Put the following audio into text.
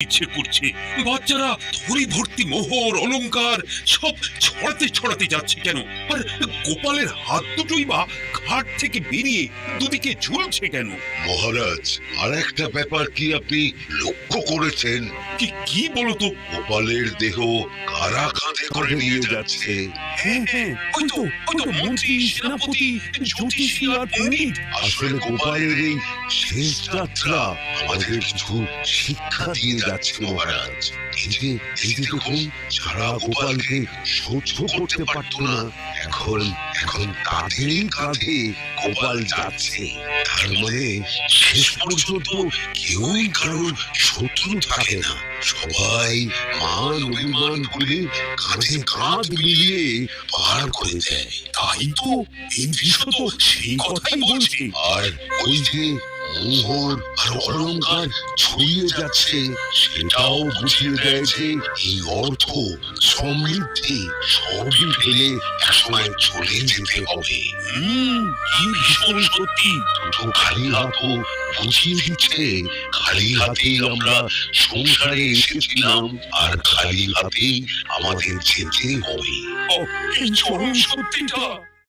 ইচ্ছে করছে। বাচ্চারা ধরি ভর্তি মোহর অলংকার সব ছড়াতে ছড়াতে যাচ্ছে কেন? আর গোপালের হাত দুটোই বা ঘাট থেকে বেরিয়ে দুদিকে ঝুলছে কেন? মহারাজ, আর একটা ব্যাপার কি আপনি লক্ষ্য করেছেন? কি কি বলতো? গোপালের দেহ কারা কাঁধে করে নিয়ে যাচ্ছে? হ্যাঁ হ্যাঁ, ওই তো মন্ত্রী, সেনাপতি, জ্যোতিষী আর পণ্ডিত। আসলে গোপালের এই শেষ যাত্রা আমাদের কিছু শিক্ষা দিয়ে যাচ্ছে মহারাজ। এই যে দেখুন, যারা গোপালকে সহ্য করতে পারতো না, এখন এখন তাদেরই কাঁধে গোপাল যাচ্ছে। তার মানে শেষ পর্যন্ত কেউই কারোর শত্রু থাকে না, সবাই মান অভিমান ভুলে কাঁধে কাঁধ মিলিয়ে পার করে দেয়। তাই তো, এই দৃশ্য তো সেই কথাই বলছে। আর ওই যে মোহর আর অলংকার ছড়িয়ে যাচ্ছে, সেটাও বুঝিয়ে দেয় যে এই অর্থ সমৃদ্ধি সবই ফেলে একসময় চলে যেতে হবে। কি ভীষণ সত্যি। দুটো খালি হাতও বুঝিয়ে দিচ্ছে, খালি হাতেই আমরা সংসারে এসেছিলাম, আর খালি হাতেই আমাদের যেতে হবে। এই চরম সত্যিটা